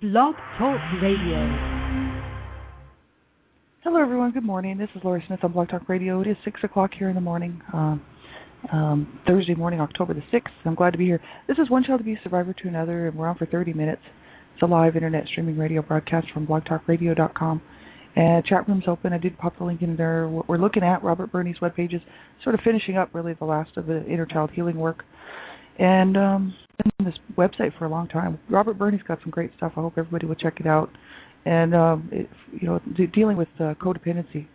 Blog Talk Radio. Hello, everyone. Good morning. This is Lori Smith on Blog Talk Radio. It is 6 o'clock here in the morning, Thursday morning, October the 6th. I'm glad to be here. This is One Child Abuse Survivor to Another, and we're on for 30 minutes. It's a live internet streaming radio broadcast from blogtalkradio.com. And chat room's open. I did pop the link in there. We're looking at Robert Berney's web pages, sort of finishing up really the last of the inner child healing work. And been on this website for a long time. Robert Berney's got some great stuff. I hope everybody will check it out. And dealing with codependency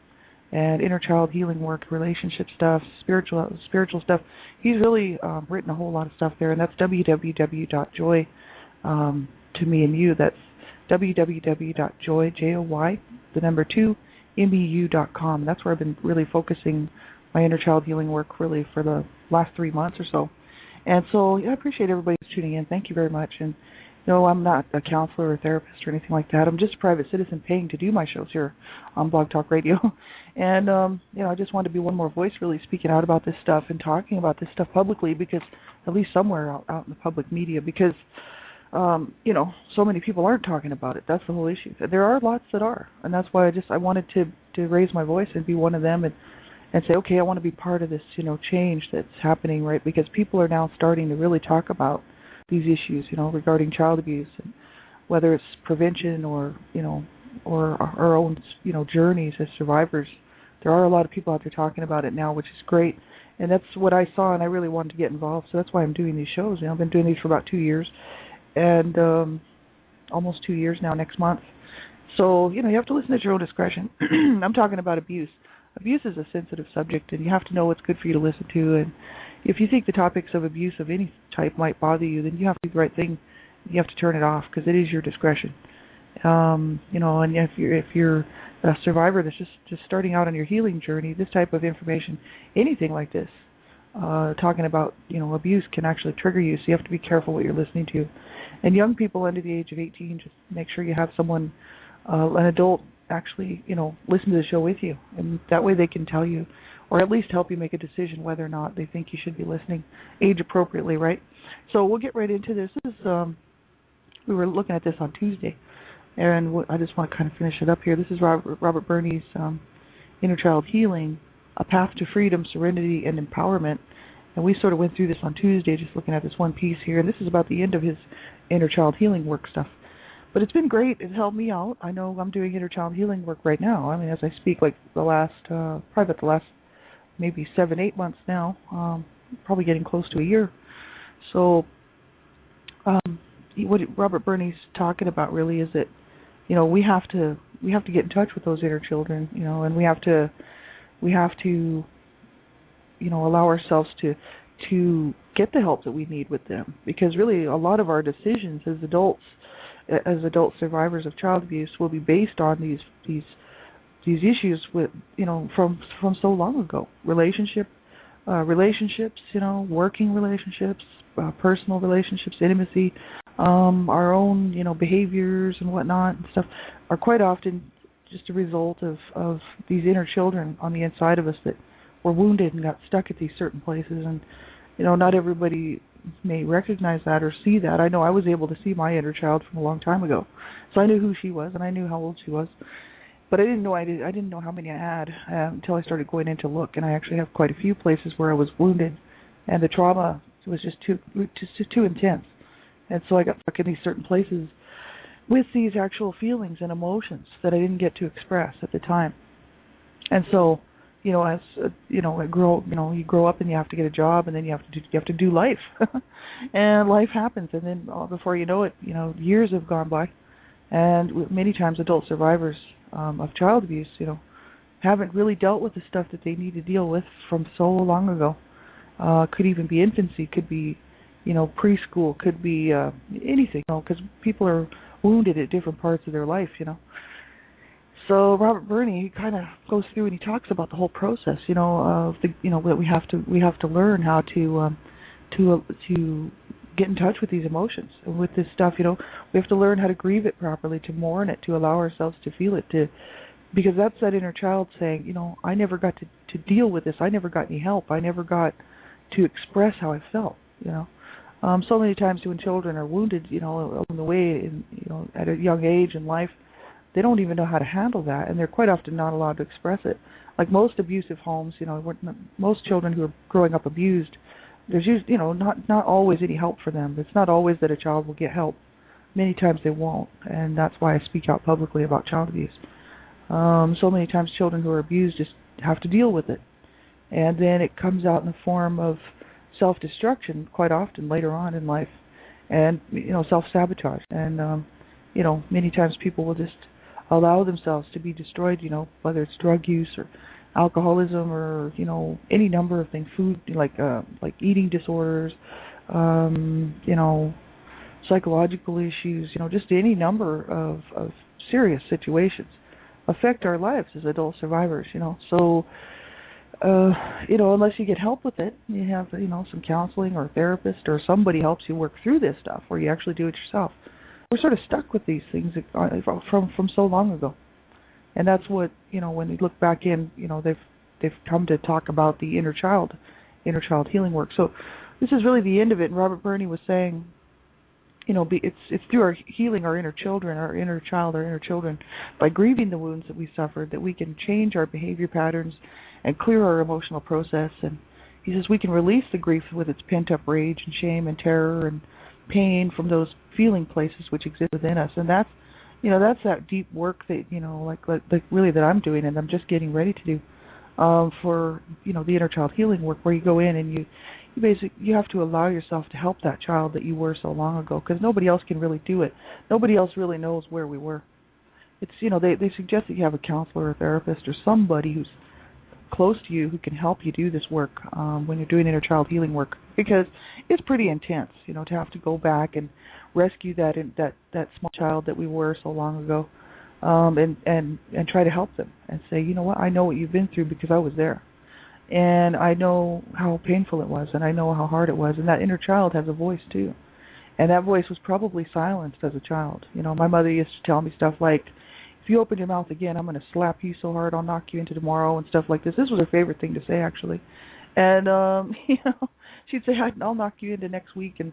and inner child healing work, relationship stuff, spiritual stuff. He's really written a whole lot of stuff there, and that's www.joy to me and you. That's www.joy, J-O-Y, the number 2, MEU.com. That's where I've been really focusing my inner child healing work really for the last 3 months or so. And so I appreciate everybody who's tuning in. Thank you very much. And no, I'm not a counselor or therapist or anything like that. I'm just a private citizen paying to do my shows here on Blog Talk Radio. And, I just wanted to be one more voice really speaking out about this stuff and talking about this stuff publicly, because at least somewhere out in the public media, because, so many people aren't talking about it. That's the whole issue. There are lots that are. And that's why I wanted to raise my voice and be one of them and say, okay, I want to be part of this, change that's happening, right? Because people are now starting to really talk about these issues, regarding child abuse, and whether it's prevention or our own, journeys as survivors. There are a lot of people out there talking about it now, which is great. And that's what I saw, and I really wanted to get involved. So that's why I'm doing these shows. I've been doing these for about 2 years, and almost 2 years now next month. So, you have to listen at your own discretion. I'm talking about abuse. Abuse is a sensitive subject, and you have to know what's good for you to listen to. And if you think the topics of abuse of any type might bother you, then you have to do the right thing. You have to turn it off, because it is your discretion. And if you're a survivor that's just starting out on your healing journey, this type of information, anything like this, talking about abuse can actually trigger you. So you have to be careful what you're listening to. And young people under the age of 18, just make sure you have someone, an adult, actually listen to the show with you, and that way they can tell you, or at least help you make a decision whether or not they think you should be listening age appropriately, right? So we'll get right into this. This is we were looking at this on Tuesday, and I just want to kind of finish it up here. This is Robert Berney's Inner Child Healing, A Path to Freedom, Serenity, and Empowerment. And we sort of went through this on Tuesday, just looking at this one piece here, and this is about the end of his inner child healing work stuff. But it's been great. It's helped me out. I know I'm doing inner child healing work right now. I mean, as I speak, like the last maybe 7-8 months now, probably getting close to a year. So what Robert Berney's talking about really is that, we have to get in touch with those inner children, and we have to allow ourselves to get the help that we need with them, because really a lot of our decisions as adult survivors of child abuse will be based on these issues with from so long ago. Relationships, working relationships, personal relationships, intimacy, our own behaviors and whatnot and stuff are quite often just a result of these inner children on the inside of us that were wounded and got stuck at these certain places. And not everybody may recognize that or see that. I know I was able to see my inner child from a long time ago, so I knew who she was and I knew how old she was. But I didn't know how many I had until I started going in to look. And I actually have quite a few places where I was wounded, and the trauma was just too intense. And so I got stuck in these certain places with these actual feelings and emotions that I didn't get to express at the time. And so, as you grow up and you have to get a job, and then you have to do life, and life happens, and then before you know it, years have gone by, and many times adult survivors of child abuse, haven't really dealt with the stuff that they need to deal with from so long ago. Could even be infancy, could be preschool, could be anything, because people are wounded at different parts of their life, So Robert Berney kind of goes through and he talks about the whole process, of that we have to learn how to get in touch with these emotions and with this stuff. We have to learn how to grieve it properly, to mourn it, to allow ourselves to feel it, because that's that inner child saying, I never got to deal with this. I never got any help. I never got to express how I felt. So many times when children are wounded, along the way, at a young age in life, they don't even know how to handle that, and they're quite often not allowed to express it. Like most abusive homes, most children who are growing up abused, there's usually, not always any help for them. It's not always that a child will get help. Many times they won't, and that's why I speak out publicly about child abuse. So many times children who are abused just have to deal with it, and then it comes out in the form of self-destruction quite often later on in life, and self-sabotage, and many times people will just allow themselves to be destroyed, whether it's drug use or alcoholism or any number of things, food like eating disorders, psychological issues, just any number of serious situations affect our lives as adult survivors, so unless you get help with it, you have some counseling or a therapist or somebody helps you work through this stuff, or you actually do it yourself. We're sort of stuck with these things from so long ago, and that's what when you look back in, they've come to talk about the inner child healing work. So this is really the end of it. And Robert Burney was saying, it's through our healing our inner children, our inner child, our inner children, by grieving the wounds that we suffered, that we can change our behavior patterns and clear our emotional process. And he says we can release the grief with its pent-up rage and shame and terror and pain from those feeling places which exist within us. And that's that deep work that like really that I'm doing and I'm just getting ready to do for the inner child healing work, where you go in and you have to allow yourself to help that child that you were so long ago, because nobody else can really do it. Nobody else really knows where we were. It's they suggest that you have a counselor or a therapist or somebody who's close to you who can help you do this work when you're doing inner child healing work, because it's pretty intense, to have to go back and rescue that small child that we were so long ago, and try to help them and say, what, I know what you've been through because I was there, and I know how painful it was, and I know how hard it was, and that inner child has a voice too, and that voice was probably silenced as a child. My mother used to tell me stuff like, if you open your mouth again, I'm going to slap you so hard I'll knock you into tomorrow, and stuff like this. This was her favorite thing to say, actually. And she'd say, I'll knock you into next week, and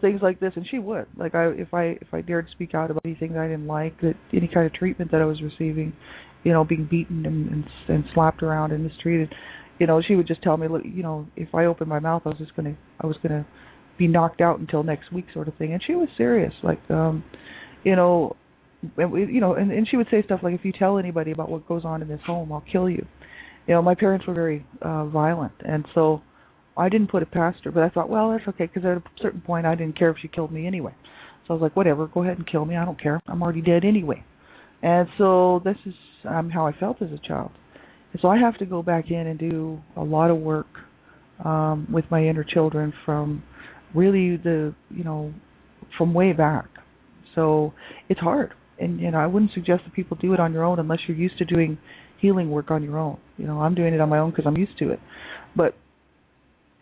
things like this. And she would. Like if I dared speak out about anything that I didn't like, that any kind of treatment that I was receiving, being beaten and slapped around and mistreated, she would just tell me, look, if I opened my mouth, I was gonna be knocked out until next week, sort of thing. And she was serious, like and she would say stuff like, if you tell anybody about what goes on in this home, I'll kill you. My parents were very violent, and so I didn't put it past her, but I thought, well, that's okay, because at a certain point I didn't care if she killed me anyway. So I was like, whatever, go ahead and kill me, I don't care, I'm already dead anyway. And so this is how I felt as a child. And so I have to go back in and do a lot of work with my inner children from really from way back. So it's hard. And I wouldn't suggest that people do it on your own unless you're used to doing healing work on your own. I'm doing it on my own because I'm used to it.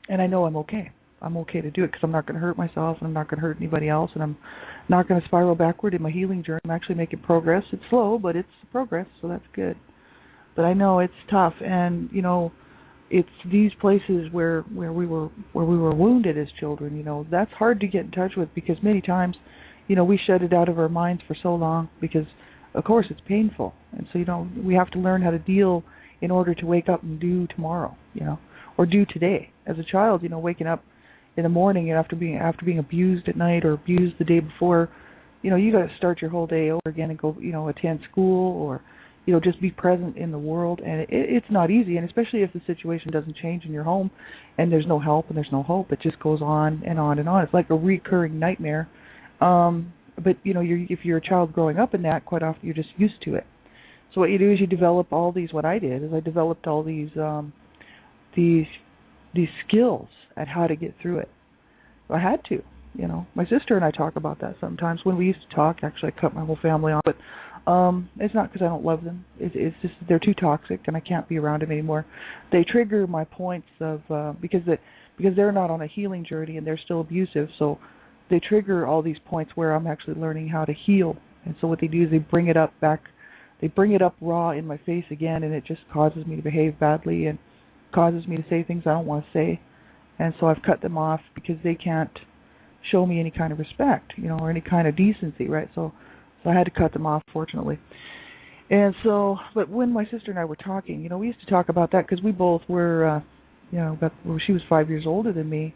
And I know I'm okay. I'm okay to do it because I'm not going to hurt myself, and I'm not going to hurt anybody else, and I'm not going to spiral backward in my healing journey. I'm actually making progress. It's slow, but it's progress, so that's good. But I know it's tough, and it's these places where we were wounded as children. That's hard to get in touch with, because many times we shut it out of our minds for so long because, of course, it's painful. And so, we have to learn how to deal in order to wake up and do tomorrow, or do today. As a child, waking up in the morning and after being abused at night or abused the day before, you got to start your whole day over again and go, attend school or, just be present in the world. And it's not easy, and especially if the situation doesn't change in your home and there's no help and there's no hope. It just goes on and on and on. It's like a recurring nightmare. But if you're a child growing up in that, quite often you're just used to it. So what you do is you develop all these. What I did is I developed all these skills at how to get through it. I had to. My sister and I talk about that sometimes. When we used to talk, actually, I cut my whole family off. But it's not because I don't love them. It's just they're too toxic, and I can't be around them anymore. They trigger my points of because they're not on a healing journey and they're still abusive. So they trigger all these points where I'm actually learning how to heal. And so what they do is they bring it up raw in my face again, and it just causes me to behave badly and causes me to say things I don't want to say. And so I've cut them off because they can't show me any kind of respect, or any kind of decency, right? So I had to cut them off, fortunately. And so, but when my sister and I were talking, we used to talk about that because we both were, she was 5 years older than me,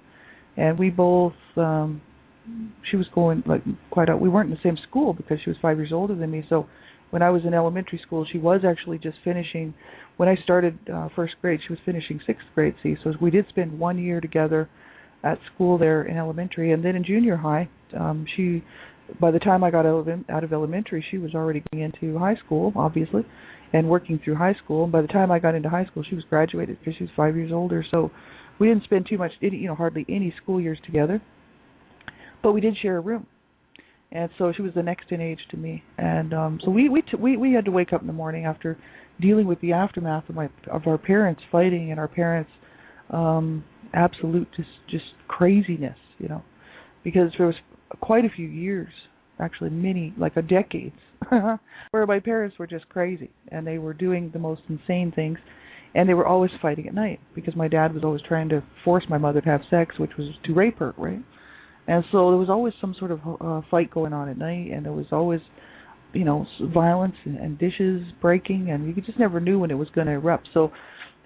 and we both, she was going we weren't in the same school because she was 5 years older than me. So when I was in elementary school, she was actually just finishing. When I started first grade, she was finishing sixth grade. See, so we did spend 1 year together at school there in elementary, and then in junior high, she. By the time I got out of elementary, she was already going into high school, obviously, and working through high school. And by the time I got into high school, she was graduated because she was 5 years older. So we didn't spend too much, hardly any school years together, but we did share a room. And so she was the next in age to me. And so we had to wake up in the morning after dealing with the aftermath of our parents fighting and our parents' absolute just craziness, because there was quite a few years, actually decades, where my parents were just crazy and they were doing the most insane things, and they were always fighting at night because my dad was always trying to force my mother to have sex, which was to rape her, right? And so there was always some sort of fight going on at night, and there was always, violence and dishes breaking, and you just never knew when it was going to erupt. So,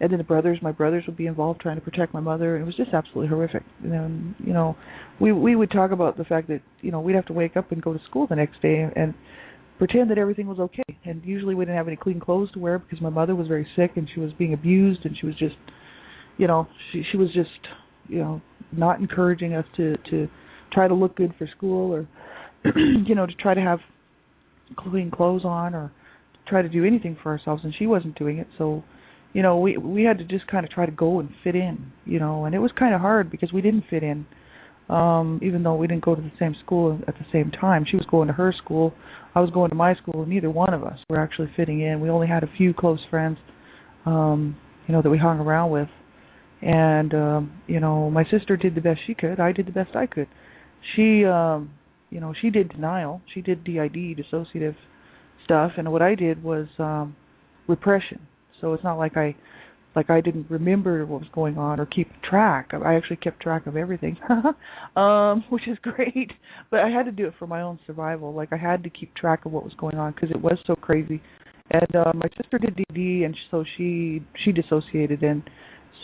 and then my brothers would be involved trying to protect my mother, and it was just absolutely horrific. And we would talk about the fact that we'd have to wake up and go to school the next day and pretend that everything was okay. And usually we didn't have any clean clothes to wear because my mother was very sick and she was being abused, and she was just, she was just, not encouraging us to try to look good for school or, to try to have clean clothes on or try to do anything for ourselves, and she wasn't doing it. So, we had to just kind of try to go and fit in, and it was kind of hard because we didn't fit in, even though we didn't go to the same school at the same time. She was going to her school, I was going to my school, and neither one of us were actually fitting in. We only had a few close friends, that we hung around with. And, my sister did the best she could. I did the best I could. She, she did denial. She did DID, dissociative stuff, and what I did was repression. So it's not like I didn't remember what was going on or keep track. I actually kept track of everything, which is great. But I had to do it for my own survival. I had to keep track of what was going on because it was so crazy. And my sister did DD, and so she dissociated, and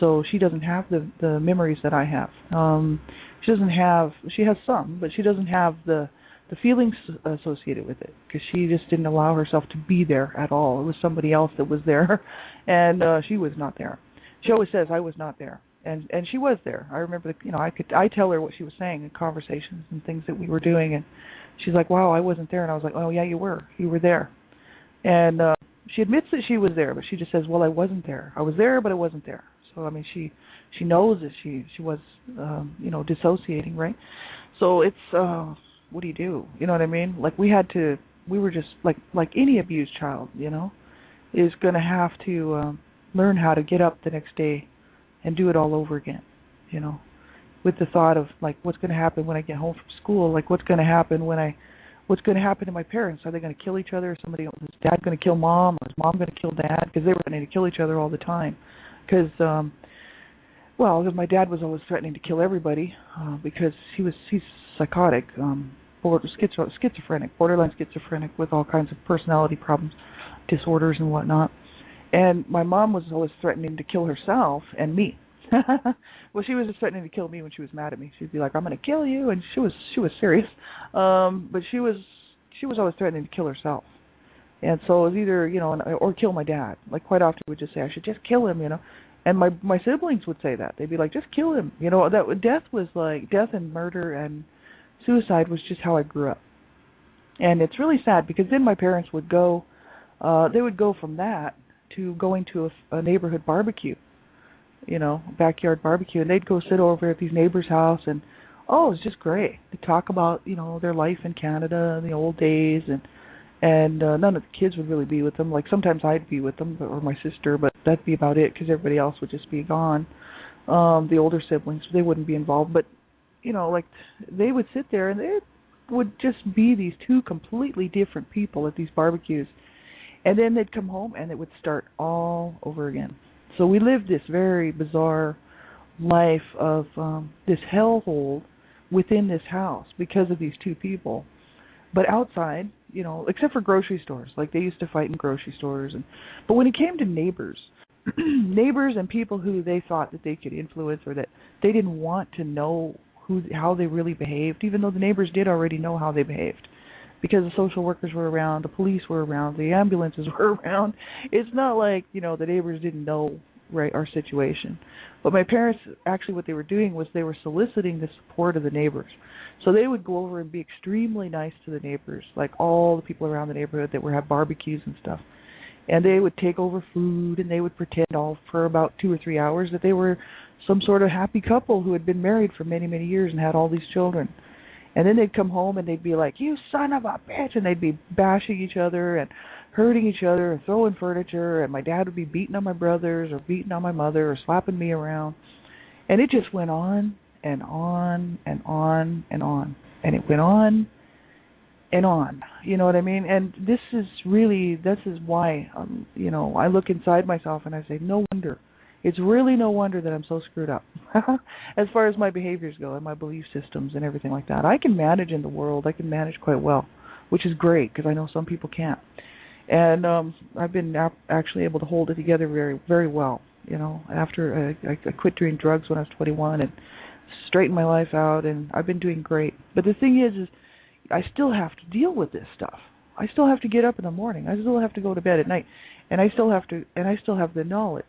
so she doesn't have the memories that I have. She has some, but she doesn't have the feelings associated with it because she just didn't allow herself to be there at all. It was somebody else that was there, and she was not there. She always says I was not there, and she was there. I remember I tell her what she was saying in conversations and things that we were doing, and she's like, "Wow, I wasn't there," and I was like, "Oh yeah, you were there." And she admits that she was there, but she just says, "Well, I wasn't there. I was there, but I wasn't there." So I mean, she knows that she was dissociating, right? So it's what do you do? You know what I mean? We were just like any abused child, is going to have to learn how to get up the next day and do it all over again, with the thought of what's going to happen when I get home from school, what's going to happen to my parents? Are they going to kill each other? Is dad going to kill mom? Or is mom going to kill dad? Because they were going to kill each other all the time. Because my dad was always threatening to kill everybody because he's psychotic, schizophrenic, borderline schizophrenic with all kinds of personality problems, disorders and whatnot. And my mom was always threatening to kill herself and me. Well, she was just threatening to kill me when she was mad at me. She'd be like, "I'm going to kill you," and she was serious. But she was always threatening to kill herself. And so it was either, or kill my dad. Quite often we would just say, "I should just kill him," And my siblings would say that. They'd be like, "Just kill him." That death and murder and suicide was just how I grew up. And it's really sad because then my parents would go, they would go from that to going to a neighborhood barbecue, backyard barbecue, and they'd go sit over at these neighbors' house, and it was just great. They talk about, their life in Canada in the old days, and none of the kids would really be with them. Sometimes I'd be with them, or my sister, but that'd be about it because everybody else would just be gone. The older siblings, they wouldn't be involved, but they would sit there and they would just be these two completely different people at these barbecues, and then they'd come home and it would start all over again. So we lived this very bizarre life of this hellhole within this house because of these two people. But outside, except for grocery stores, like they used to fight in grocery stores. But when it came to neighbors, neighbors and people who they thought that they could influence or that they didn't want to know how they really behaved, even though the neighbors did already know how they behaved, because the social workers were around, the police were around, the ambulances were around. It's not like, the neighbors didn't know, right, our situation. But my parents, actually what they were doing was they were soliciting the support of the neighbors. So they would go over and be extremely nice to the neighbors, like all the people around the neighborhood that would have barbecues and stuff. And they would take over food, and they would pretend all for about 2 or 3 hours that they were some sort of happy couple who had been married for many, many years and had all these children. And then they'd come home and they'd be like, "You son of a bitch," and they'd be bashing each other and hurting each other and throwing furniture, and my dad would be beating on my brothers or beating on my mother or slapping me around. And it just went on and on and on and on. And it went on and on. You know what I mean? And this is why, I look inside myself and I say, no wonder. It's really no wonder that I'm so screwed up as far as my behaviors go and my belief systems and everything like that. I can manage in the world. I can manage quite well, which is great because I know some people can't. And I've been actually able to hold it together very, very well. After I quit doing drugs when I was 21 and straightened my life out, and I've been doing great. But the thing is I still have to deal with this stuff. I still have to get up in the morning. I still have to go to bed at night, and I still have the knowledge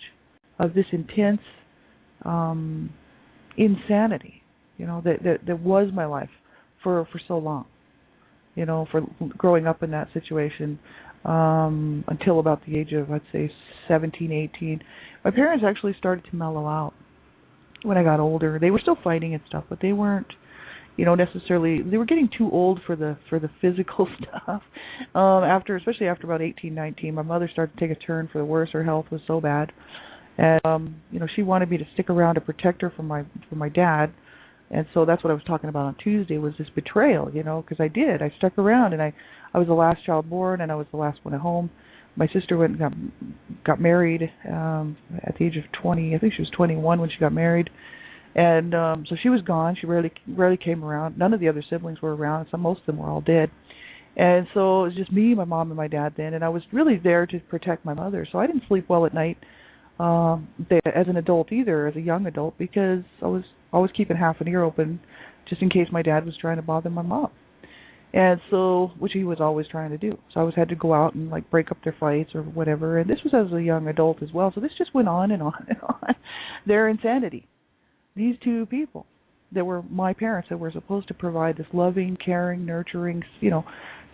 of this intense insanity, that was my life for so long, for growing up in that situation until about the age of, I'd say, 17, 18. My parents actually started to mellow out when I got older. They were still fighting and stuff, but they weren't, necessarily. They were getting too old for the physical stuff. Especially after about 18, 19, my mother started to take a turn for the worse. Her health was so bad. And she wanted me to stick around to protect her from my dad, and so that's what I was talking about on Tuesday, was this betrayal, because I did. I stuck around, and I was the last child born, and I was the last one at home. My sister went and got married at the age of 20. I think she was 21 when she got married, and so she was gone. She rarely came around. None of the other siblings were around. Most of them were all dead. And so it was just me, my mom, and my dad then, and I was really there to protect my mother. So I didn't sleep well at night. As an adult either, as a young adult, because I was always keeping half an ear open just in case my dad was trying to bother my mom. And so, which he was always trying to do. So I always had to go out and break up their fights or whatever. And this was as a young adult as well. So this just went on and on and on. Their insanity. These two people that were my parents, that were supposed to provide this loving, caring, nurturing,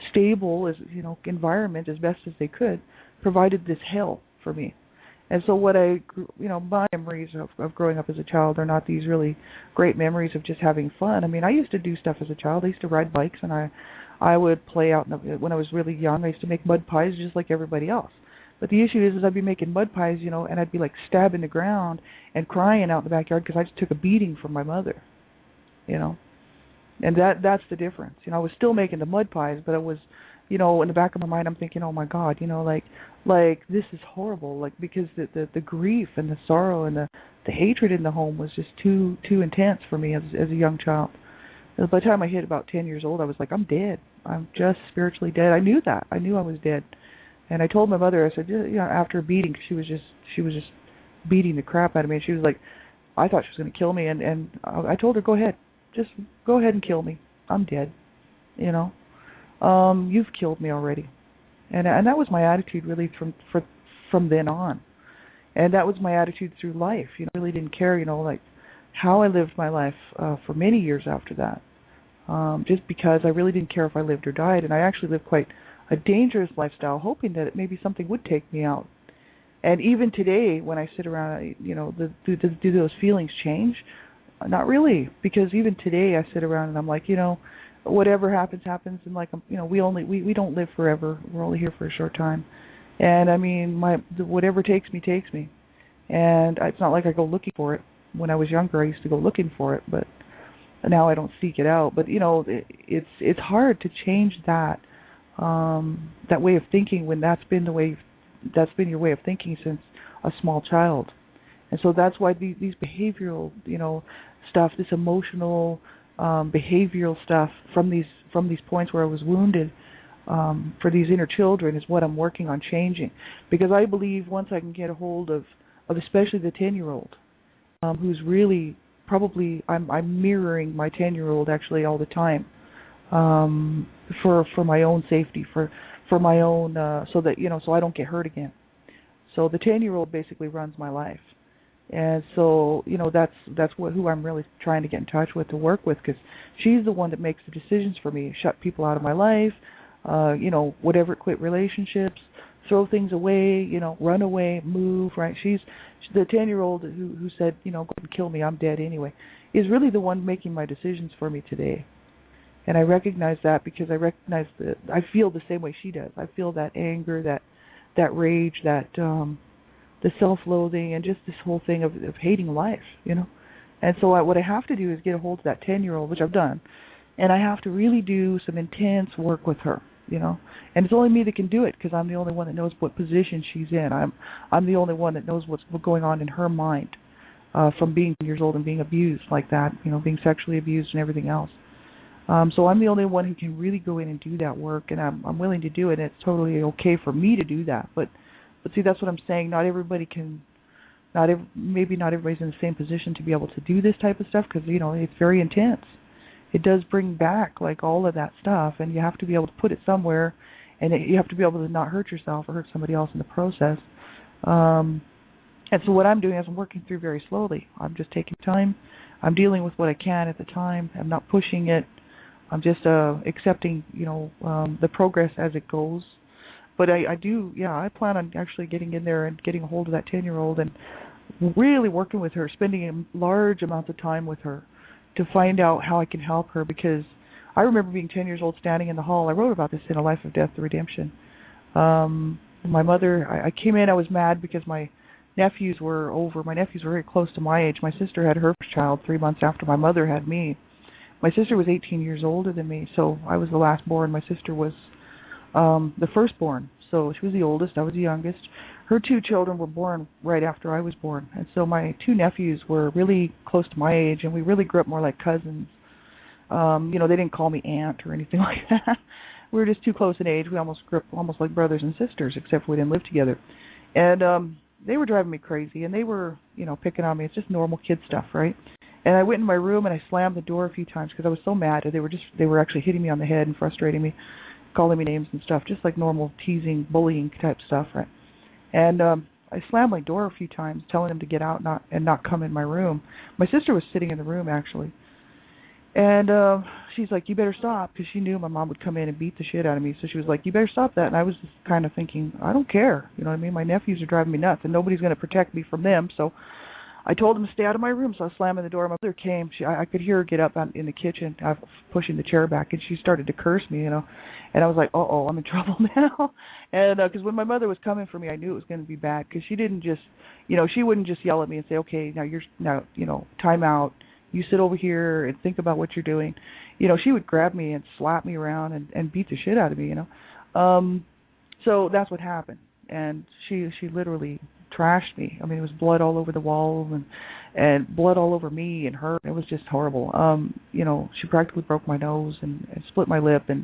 stable environment as best as they could, provided this hell for me. And so my memories of growing up as a child are not these really great memories of just having fun. I mean, I used to do stuff as a child. I used to ride bikes, and I would play out. When I was really young, I used to make mud pies just like everybody else. But the issue is I'd be making mud pies, and I'd be stabbing the ground and crying out in the backyard because I just took a beating from my mother, And that's the difference. I was still making the mud pies, but it was, in the back of my mind, I'm thinking, oh my God, this is horrible, because the grief and the sorrow and the hatred in the home was just too intense for me as a young child. And by the time I hit about 10 years old, I was like, I'm dead. I'm just spiritually dead. I knew that. I knew I was dead. And I told my mother, I said, after a beating, 'cause she was just beating the crap out of me. And she was like, I thought she was going to kill me. And I told her, go ahead. Just go ahead and kill me. I'm dead. You've killed me already. And that was my attitude really from then on. And that was my attitude through life. I really didn't care, how I lived my life for many years after that. Just because I really didn't care if I lived or died. And I actually lived quite a dangerous lifestyle, hoping that maybe something would take me out. And even today, when I sit around, do those feelings change? Not really, because even today I sit around and I'm like, whatever happens, happens, and we don't live forever. We're only here for a short time, and I mean, whatever takes me, and it's not like I go looking for it. When I was younger, I used to go looking for it, but now I don't seek it out. But it's hard to change that way of thinking when that's been your way of thinking since a small child. And so that's why these behavioral, stuff, this emotional, behavioral stuff from these points where I was wounded, for these inner children is what I'm working on changing. Because I believe once I can get a hold of especially the 10-year-old, who's really probably I'm mirroring my 10-year-old actually all the time, for my own safety, for my own so that so I don't get hurt again. So the 10-year-old basically runs my life, and so that's who I'm really trying to get in touch with, to work with, because she's the one that makes the decisions for me. Shut people out of my life, whatever, quit relationships, throw things away, run away, move. Right? She's the 10-year-old who said, go and kill me, I'm dead anyway, is really the one making my decisions for me today. And I recognize that because I recognize that I feel the same way she does. I feel that anger, that rage, that the self-loathing, and just this whole thing of hating life, And so what I have to do is get a hold of that 10-year-old, which I've done, and I have to really do some intense work with her, And it's only me that can do it because I'm the only one that knows what position she's in. I'm the only one that knows what's going on in her mind, from being years old and being abused like that, being sexually abused and everything else. So I'm the only one who can really go in and do that work, and I'm willing to do it. And it's totally okay for me to do that. But see, that's what I'm saying. Not everybody can. Maybe not everybody's in the same position to be able to do this type of stuff, because it's very intense. It does bring back like all of that stuff, and you have to be able to put it somewhere, and you have to be able to not hurt yourself or hurt somebody else in the process. And so what I'm doing is I'm working through very slowly. I'm just taking time. I'm dealing with what I can at the time. I'm not pushing it. I'm just accepting, the progress as it goes. But I plan on actually getting in there and getting a hold of that 10-year-old and really working with her, spending large amounts of time with her to find out how I can help her. Because I remember being 10 years old, standing in the hall. I wrote about this in A Life of Death, The Redemption. My mother, I came in, I was mad because my nephews were over. My nephews were very close to my age. My sister had her child 3 months after my mother had me. My sister was 18 years older than me, so I was the last born. My sister was the firstborn, so she was the oldest. I was the youngest. Her 2 children were born right after I was born, and so my 2 nephews were really close to my age, and we really grew up more like cousins. They didn't call me aunt or anything like that. We were just too close in age. We almost grew up almost like brothers and sisters, except we didn't live together. And they were driving me crazy, and they were, picking on me. It's just normal kid stuff, right? And I went in my room and I slammed the door a few times because I was so mad. They were actually hitting me on the head and frustrating me, calling me names and stuff, just like normal teasing, bullying type stuff, right? And I slammed my door a few times, telling them to get out and not come in my room. My sister was sitting in the room actually, and she's like, "You better stop," because she knew my mom would come in and beat the shit out of me. So she was like, "You better stop that." And I was just kind of thinking, I don't care, you know what I mean? My nephews are driving me nuts, and nobody's going to protect me from them. So I told him to stay out of my room, so I was slamming the door. My mother came. I could hear her get up in the kitchen, pushing the chair back, and she started to curse me, And I was like, uh-oh, I'm in trouble now. And because when my mother was coming for me, I knew it was going to be bad, because she didn't just, she wouldn't just yell at me and say, okay, now, time out. You sit over here and think about what you're doing. She would grab me and slap me around and beat the shit out of me, So that's what happened. And she literally trashed me. I mean, it was blood all over the walls and blood all over me and her. It was just horrible. She practically broke my nose and split my lip and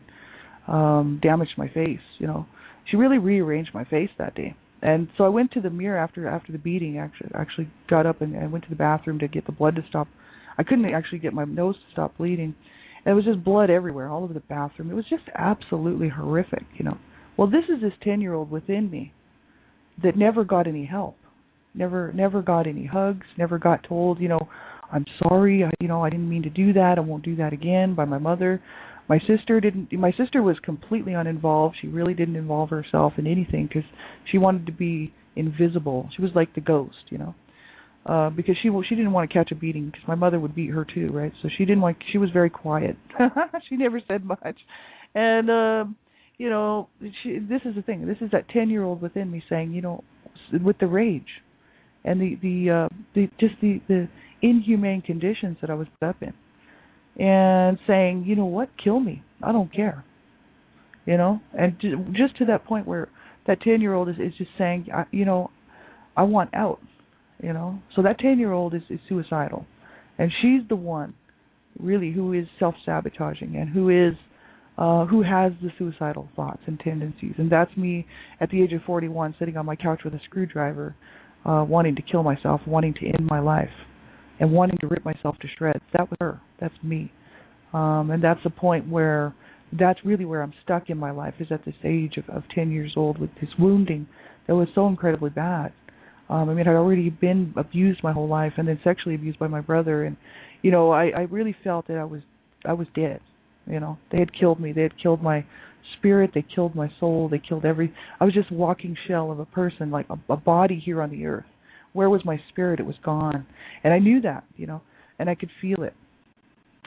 damaged my face. She really rearranged my face that day. And so I went to the mirror after the beating. Actually got up and went to the bathroom to get the blood to stop. I couldn't actually get my nose to stop bleeding. And it was just blood everywhere, all over the bathroom. It was just absolutely horrific. Well, this is this 10-year-old within me that never got any help, never got any hugs, never got told, I'm sorry, I didn't mean to do that, I won't do that again, by my mother. My sister was completely uninvolved. She really didn't involve herself in anything because she wanted to be invisible. She was like the ghost, because she didn't want to catch a beating because my mother would beat her too, right? So she was very quiet. She never said much. And this is the thing. This is that 10-year-old within me saying, with the rage and the inhumane conditions that I was put up in, and saying, you know what, kill me, I don't care, and just to that point where that 10-year-old is just saying, I want out, So that 10-year-old is suicidal, and she's the one really who is self-sabotaging and who has the suicidal thoughts and tendencies. And that's me at the age of 41 sitting on my couch with a screwdriver, wanting to kill myself, wanting to end my life, and wanting to rip myself to shreds. That was her. That's me. And that's the point where that's really where I'm stuck in my life, is at this age of 10 years old with this wounding that was so incredibly bad. I mean, I'd already been abused my whole life and then sexually abused by my brother. And, you know, I really felt that I was dead. You know, they had killed me. They had killed my spirit. They killed my soul. They killed I was just a walking shell of a person, like a body here on the earth. Where was my spirit? It was gone. And I knew that, you know, and I could feel it.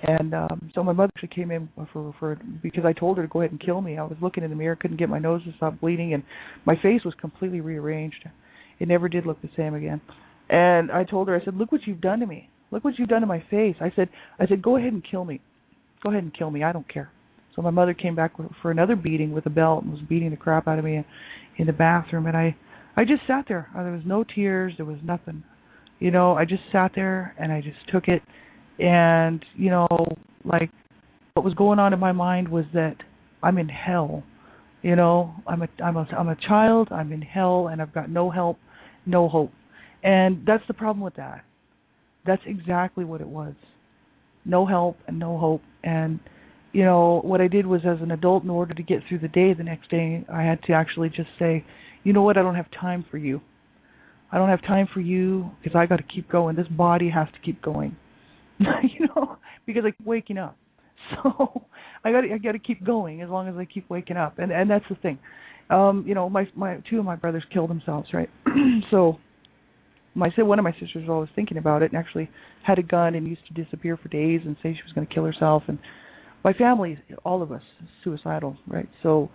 And so my mother actually came in for because I told her to go ahead and kill me. I was looking in the mirror, couldn't get my nose to stop bleeding, and my face was completely rearranged. It never did look the same again. And I told her, I said, look what you've done to me. Look what you've done to my face. I said, go ahead and kill me. Go ahead and kill me. I don't care. So my mother came back for another beating with a belt and was beating the crap out of me in the bathroom. And I just sat there. There was no tears. There was nothing. You know, I just sat there and I just took it. And, you know, like what was going on in my mind was that I'm in hell. You know, I'm a child. I'm in hell, and I've got no help, no hope. And that's the problem with that. That's exactly what it was. No help and no hope. And, you know, what I did was, as an adult, in order to get through the day, the next day, I had to actually just say, you know what, I don't have time for you. I don't have time for you because I got to keep going. This body has to keep going. You know, because I keep waking up. So I got to keep going as long as I keep waking up. And that's the thing. You know, my two of my brothers killed themselves, right? So one of my sisters was always thinking about it and actually had a gun and used to disappear for days and say she was going to kill herself. And my family, all of us, suicidal, right? So,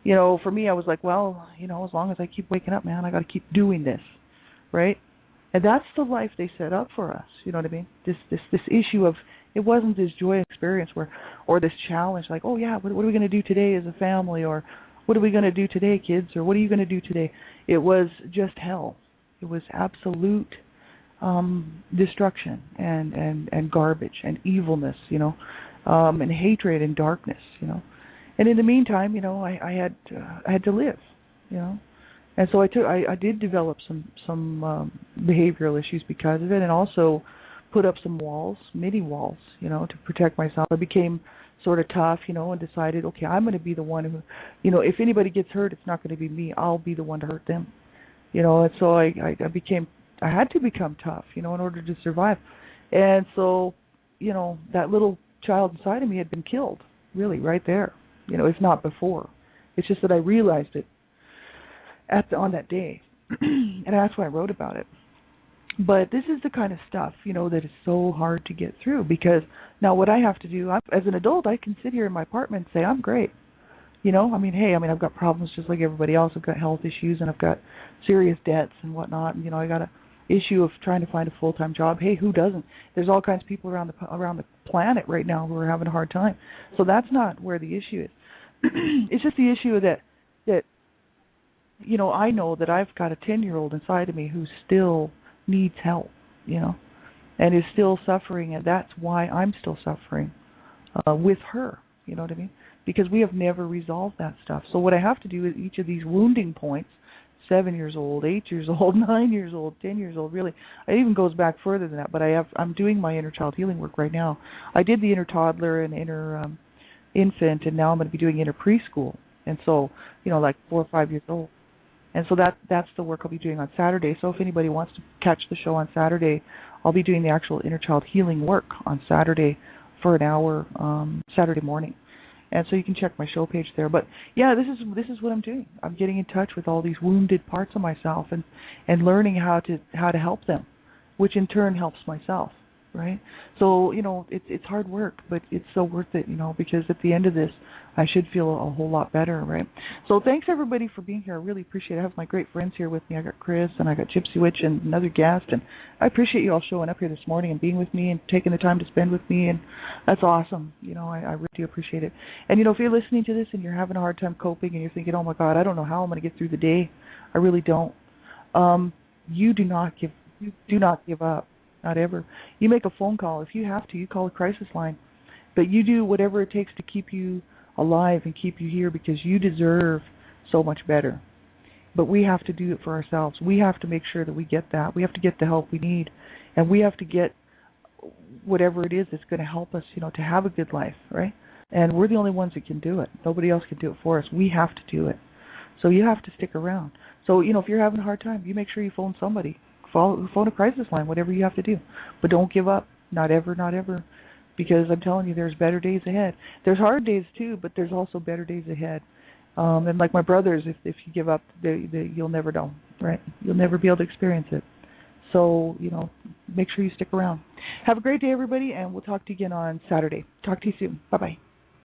you know, for me, I was like, well, you know, as long as I keep waking up, man, I got to keep doing this, right? And that's the life they set up for us. You know what I mean? This issue of, it wasn't this joy experience or this challenge like, oh yeah, what are we going to do today as a family, or what are we going to do today, kids, or what are you going to do today? It was just hell. It was absolute destruction and garbage and evilness, you know, and hatred and darkness, you know. And in the meantime, you know, I had to live, you know. And so I did develop some behavioral issues because of it, and also put up some walls, mini walls, you know, to protect myself. I became sort of tough, you know, and decided, okay, I'm going to be the one who, you know, if anybody gets hurt, it's not going to be me. I'll be the one to hurt them, you know. And so I had to become tough, you know, in order to survive. And so, you know, that little child inside of me had been killed, really, right there, you know, if not before. It's just that I realized it on that day, and that's why I wrote about it. But this is the kind of stuff, you know, that is so hard to get through, because now what I have to do, as an adult, I can sit here in my apartment and say, I'm great. You know, I mean, hey, I've got problems just like everybody else. I've got health issues, and I've got serious debts and whatnot. And, you know, I got a issue of trying to find a full-time job. Hey, who doesn't? There's all kinds of people around the planet right now who are having a hard time. So that's not where the issue is. It's just the issue that you know, I know that I've got a 10-year-old inside of me who still needs help, you know, and is still suffering, and that's why I'm still suffering with her, you know what I mean? Because we have never resolved that stuff. So what I have to do is each of these wounding points, 7 years old, 8 years old, 9 years old, 10 years old, really, it even goes back further than that, but I'm doing my inner child healing work right now. I did the inner toddler and inner infant, and now I'm going to be doing inner preschool, and so, you know, like 4 or 5 years old. And so that's the work I'll be doing on Saturday. So if anybody wants to catch the show on Saturday, I'll be doing the actual inner child healing work on Saturday for an hour, Saturday morning. And so you can check my show page there. But yeah, this is what I'm doing. I'm getting in touch with all these wounded parts of myself and learning how to help them, which in turn helps myself. Right? So, you know, it's hard work, but it's so worth it, you know, because at the end of this, I should feel a whole lot better, right? So thanks, everybody, for being here. I really appreciate it. I have my great friends here with me. I got Chris, and I got Gypsy Witch, and another guest, and I appreciate you all showing up here this morning and being with me and taking the time to spend with me, and that's awesome. You know, I really do appreciate it. And, you know, if you're listening to this and you're having a hard time coping and you're thinking, oh, my God, I don't know how I'm going to get through the day, I really don't. You do not give up. Not ever. You make a phone call. If you have to, you call a crisis line. But you do whatever it takes to keep you alive and keep you here because you deserve so much better. But we have to do it for ourselves. We have to make sure that we get that. We have to get the help we need. And we have to get whatever it is that's going to help us, to have a good life, right? And we're the only ones that can do it. Nobody else can do it for us. We have to do it. So you have to stick around. So, if you're having a hard time, you make sure you phone somebody. Phone a crisis line, whatever you have to do. But don't give up. Not ever, not ever. Because I'm telling you, there's better days ahead. There's hard days too, but there's also better days ahead. And like my brothers, if you give up, you'll never know, right? You'll never be able to experience it. So, make sure you stick around. Have a great day, everybody, and we'll talk to you again on Saturday. Talk to you soon. Bye-bye.